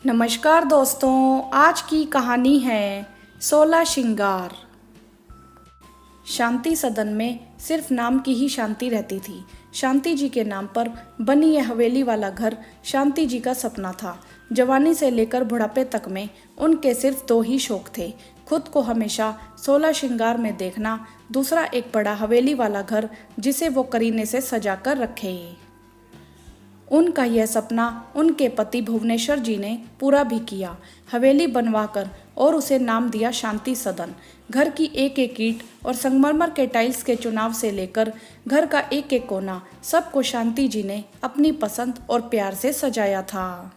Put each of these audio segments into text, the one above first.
नमस्कार दोस्तों, आज की कहानी है 16 श्रृंगार। शांति सदन में सिर्फ नाम की ही शांति रहती थी। शांति जी के नाम पर बनी यह हवेली वाला घर शांति जी का सपना था। जवानी से लेकर बुढ़ापे तक में उनके सिर्फ दो ही शौक थे, खुद को हमेशा 16 श्रृंगार में देखना, दूसरा एक बड़ा हवेली वाला घर जिसे वो करीने से सजा कर रखे। उनका यह सपना उनके पति भुवनेश्वर जी ने पूरा भी किया। हवेली बनवाकर और उसे नाम दिया शांति सदन। घर की एक एक ईंट और संगमरमर के टाइल्स के चुनाव से लेकर घर का एक एक कोना सबको शांति जी ने अपनी पसंद और प्यार से सजाया था।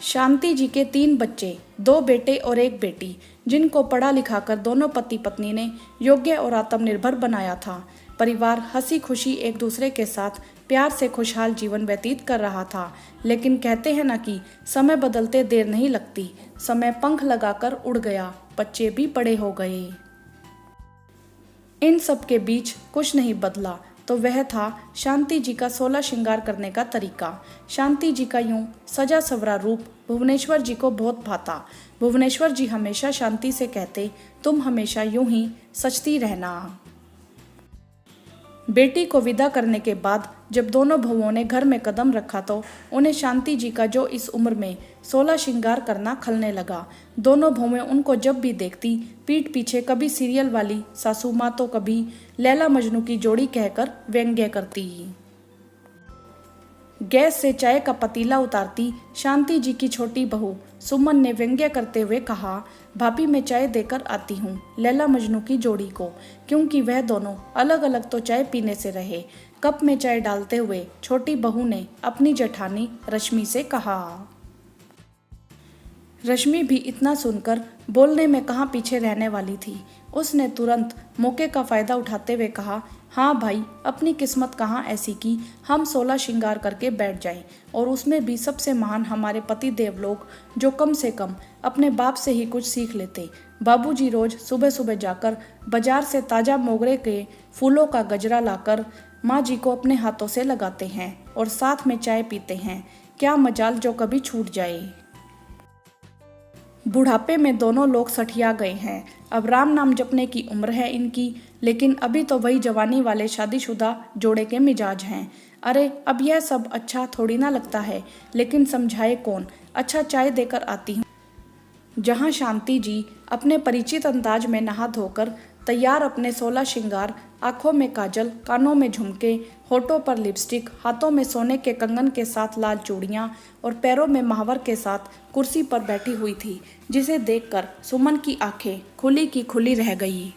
शांति जी के 3 बच्चे, 2 बेटे और 1 बेटी, जिनको पढ़ा लिखाकर दोनों पति पत्नी ने योग्य और आत्मनिर्भर बनाया था। परिवार हंसी खुशी एक दूसरे के साथ प्यार से खुशहाल जीवन व्यतीत कर रहा था। लेकिन कहते हैं ना कि समय बदलते देर नहीं लगती। समय पंख लगाकर उड़ गया, बच्चे भी बड़े हो गए। इन सब के बीच कुछ नहीं बदला तो वह था शांति जी का 16 श्रृंगार करने का तरीका। शांति जी का यूं सजा सवरा रूप भुवनेश्वर जी को बहुत भाता। भुवनेश्वर जी हमेशा शांति से कहते, तुम हमेशा यूं ही सचती रहना। बेटी को विदा करने के बाद जब दोनों बहुओं ने घर में कदम रखा तो उन्हें शांति जी का जो इस उम्र में 16 श्रृंगार करना खलने लगा। दोनों बहुएं उनको जब भी देखती पीठ पीछे कभी सीरियल वाली सासू माँ तो कभी लैला मजनू की जोड़ी कहकर व्यंग्य करती। गैस से चाय का पतीला उतारती शांति जी की छोटी बहू सुमन ने व्यंग्य करते हुए कहा, भाभी मैं चाय देकर आती हूँ लैला मजनू की जोड़ी को, क्योंकि वह दोनों अलग अलग तो चाय पीने से रहे। कप में चाय डालते हुए छोटी बहू ने अपनी जेठानी रश्मि से कहा। रश्मि भी इतना सुनकर बोलने में कहाँ पीछे रहने वाली थी। उसने तुरंत मौके का फायदा उठाते हुए कहा, हाँ भाई, अपनी किस्मत कहाँ ऐसी कि हम 16 श्रृंगार करके बैठ जाएं, और उसमें भी सबसे महान हमारे पति देव लोग जो कम से कम अपने बाप से ही कुछ सीख लेते। बाबूजी रोज सुबह सुबह जाकर बाजार से ताज़ा मोगरे के फूलों का गजरा लाकर माँ जी को अपने हाथों से लगाते हैं और साथ में चाय पीते हैं। क्या मजाल जो कभी छूट जाए। बुढ़ापे में दोनों लोग सठिया गए हैं। अब राम नाम जपने की उम्र है इनकी, लेकिन अभी तो वही जवानी वाले शादीशुदा जोड़े के मिजाज हैं। अरे अब यह सब अच्छा थोड़ी ना लगता है, लेकिन समझाए कौन। अच्छा चाय देकर आती हूँ। जहाँ शांति जी अपने परिचित अंदाज में नहा धोकर तैयार, अपने 16 श्रृंगार, आंखों में काजल, कानों में झुमके, होठों पर लिपस्टिक, हाथों में सोने के कंगन के साथ लाल चूड़ियाँ और पैरों में महावर के साथ कुर्सी पर बैठी हुई थी, जिसे देखकर सुमन की आंखें खुली की खुली रह गई।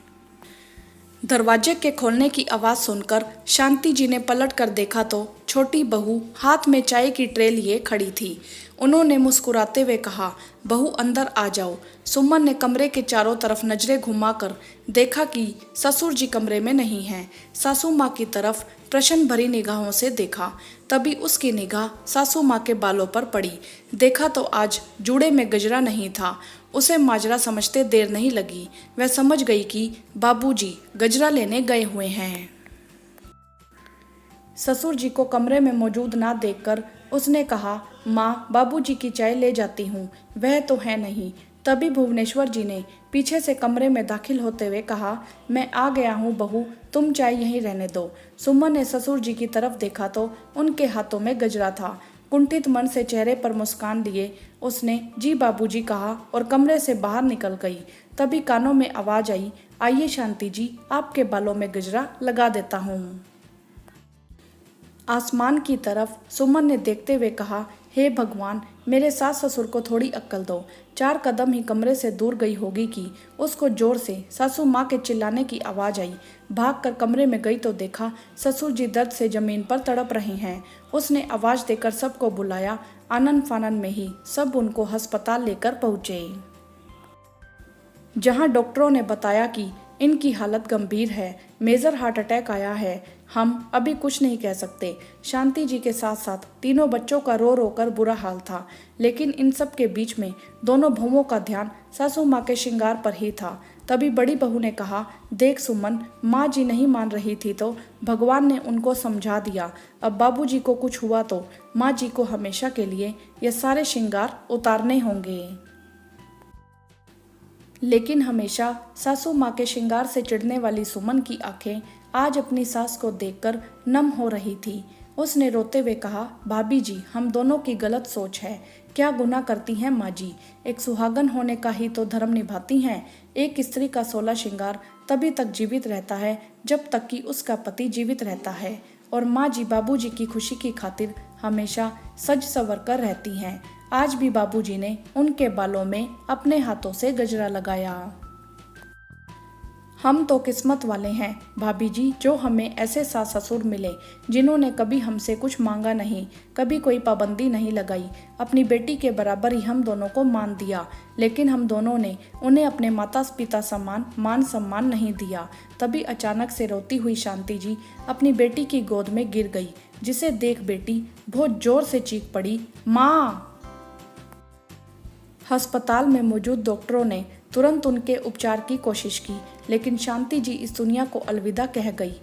दरवाजे के खोलने की आवाज़ सुनकर शांति जी ने पलट कर देखा तो छोटी बहू हाथ में चाय की ट्रे लिए खड़ी थी। उन्होंने मुस्कुराते हुए कहा, बहू अंदर आ जाओ। सुमन ने कमरे के चारों तरफ नजरें घुमाकर देखा कि ससुर जी कमरे में नहीं हैं। सासू माँ की तरफ प्रश्न भरी निगाहों से देखा, तभी उसकी निगाह सासू माँ के बालों पर पड़ी। देखा तो आज जूड़े में गजरा नहीं था। उसे माजरा समझते देर नहीं लगी। वह समझ गई कि बाबूजी गजरा लेने गए हुए हैं। ससुर जी को कमरे में मौजूद ना देखकर उसने कहा, माँ बाबूजी की चाय ले जाती हूँ, वह तो है नहीं। तभी भुवनेश्वर जी ने पीछे से कमरे में दाखिल होते हुए कहा, मैं आ गया हूँ बहू, तुम चाय यहीं रहने दो। सुमन ने ससुर जी की तरफ देखा तो उनके हाथों में गजरा था। कुंठित मन से चेहरे पर मुस्कान लिए उसने जी बाबूजी कहा और कमरे से बाहर निकल गई। तभी कानों में आवाज आई, आइए शांति जी, आपके बालों में गजरा लगा देता हूँ। आसमान की तरफ सुमन ने देखते हुए कहा, हे भगवान, मेरे सास ससुर को थोड़ी अक्ल दो। 4 कदम ही कमरे से दूर गई होगी कि उसको जोर से सासू माँ के चिल्लाने की आवाज़ आई। भागकर कमरे में गई तो देखा ससुर जी दर्द से जमीन पर तड़प रहे हैं। उसने आवाज़ देकर सबको बुलाया। आनन फानन में ही सब उनको अस्पताल लेकर पहुँचे, जहाँ डॉक्टरों ने बताया कि इनकी हालत गंभीर है, मेजर हार्ट अटैक आया है। हम अभी कुछ नहीं कह सकते। शांति जी के साथ साथ तीनों बच्चों का रो रो कर बुरा हाल था, लेकिन इन सब के बीच में दोनों बहुओं का ध्यान सासू माँ के श्रृंगार पर ही था। तभी बड़ी बहू ने कहा, देख सुमन, माँ जी नहीं मान रही थी तो भगवान ने उनको समझा दिया। अब बाबूजी को कुछ हुआ तो माँ जी को हमेशा के लिए ये सारे श्रृंगार उतारने होंगे। लेकिन हमेशा सासू माँ के श्रृंगार से चिढ़ने वाली सुमन की आंखें आज अपनी सास को देखकर नम हो रही थी। उसने रोते हुए कहा, भाभी जी, हम दोनों की गलत सोच है। क्या गुनाह करती हैं माँ जी? एक सुहागन होने का ही तो धर्म निभाती हैं। एक स्त्री का 16 श्रृंगार तभी तक जीवित रहता है जब तक कि उसका पति जीवित रहता है, और माँ जी बाबूजी की खुशी की खातिर हमेशा सज संवर कर रहती हैं। आज भी बाबूजी ने उनके बालों में अपने हाथों से गजरा लगाया। हम तो किस्मत वाले हैं भाभी जी, जो हमें ऐसे सास ससुर मिले जिन्होंने कभी हमसे कुछ मांगा नहीं, कभी कोई पाबंदी नहीं लगाई, अपनी बेटी के बराबर ही हम दोनों को मान दिया। लेकिन हम दोनों ने उन्हें अपने माता पिता समान मान सम्मान नहीं दिया। तभी अचानक से रोती हुई शांति जी अपनी बेटी की गोद में गिर गई, जिसे देख बेटी बहुत जोर से चीख पड़ी, माँ। अस्पताल में मौजूद डॉक्टरों ने तुरंत उनके उपचार की कोशिश की, लेकिन शांति जी इस दुनिया को अलविदा कह गई।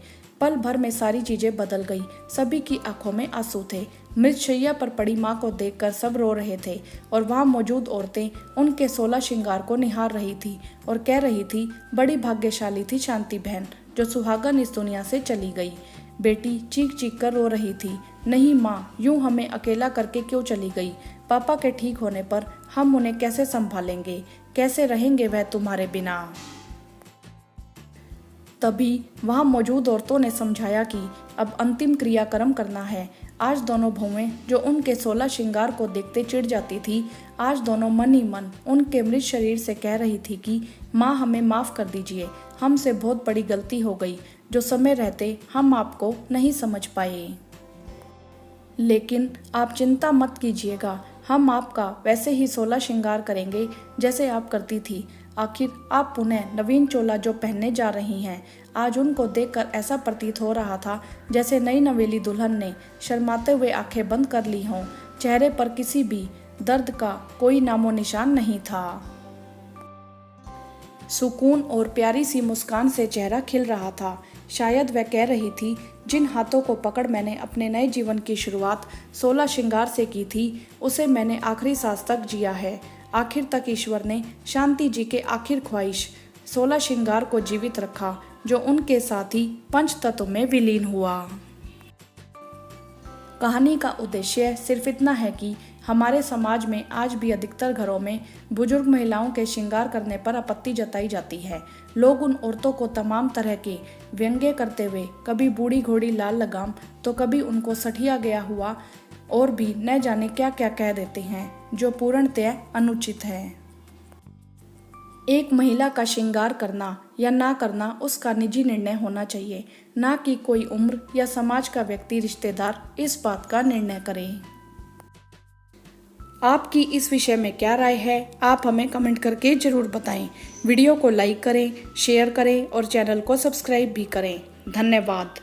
पल भर में सारी चीजें बदल गई। सभी की आंखों में आंसू थे। मृतशैया पर पड़ी माँ को देखकर सब रो रहे थे, और वहाँ मौजूद औरतें उनके 16 श्रृंगार को निहार रही थी और कह रही थी, बड़ी भाग्यशाली थी शांति बहन, जो सुहागन इस दुनिया से चली गई। बेटी चीख चीख कर रो रही थी, नहीं माँ, यूं हमें अकेला करके क्यों चली गई? पापा के ठीक होने पर हम उन्हें कैसे संभालेंगे? कैसे रहेंगे वह तुम्हारे बिना? तभी वहां मौजूद औरतों ने समझाया कि अब अंतिम क्रियाक्रम करना है। आज दोनों बहुएं जो उनके 16 श्रृंगार को देखते चिढ़ जाती थी, आज दोनों मन ही मन उनके मृत शरीर से कह रही थी कि माँ, हमें माफ़ कर दीजिए, हमसे बहुत बड़ी गलती हो गई, जो समय रहते हम आपको नहीं समझ पाए। लेकिन आप चिंता मत कीजिएगा, हम आपका वैसे ही 16 श्रृंगार करेंगे जैसे आप करती थी। आखिर आप पुनः नवीन चोला जो पहनने जा रही हैं, आज उनको देखकर ऐसा प्रतीत हो रहा था जैसे नई नवेली दुल्हन ने शर्माते हुए आंखें बंद कर ली हों। चेहरे पर किसी भी दर्द का कोई नामो निशान नहीं था। सुकून और प्यारी सी मुस्कान से चेहरा खिल रहा था। शायद वह कह रही थी, जिन हाथों को पकड़ मैंने अपने नए जीवन की शुरुआत 16 श्रृंगार से की थी, उसे मैंने आखिरी सांस तक जिया है। आखिर तक ईश्वर ने शांति जी के आखिर ख्वाहिश 16 श्रृंगार को जीवित रखा, जो उनके साथ ही पंच तत्व में विलीन हुआ। कहानी का उद्देश्य सिर्फ इतना है कि हमारे समाज में आज भी अधिकतर घरों में बुजुर्ग महिलाओं के श्रृंगार करने पर आपत्ति जताई जाती है। लोग उन औरतों को तमाम तरह के व्यंग्य करते हुए कभी बूढ़ी घोड़ी लाल लगाम तो कभी उनको सठिया गया हुआ और भी न जाने क्या क्या कह देते हैं, जो पूर्णतः अनुचित है। एक महिला का श्रृंगार करना या ना करना उसका निजी निर्णय होना चाहिए, ना कि कोई उम्र या समाज का व्यक्ति रिश्तेदार इस बात का निर्णय करे। आपकी इस विषय में क्या राय है, आप हमें कमेंट करके जरूर बताएं। वीडियो को लाइक करें, शेयर करें और चैनल को सब्सक्राइब भी करें। धन्यवाद।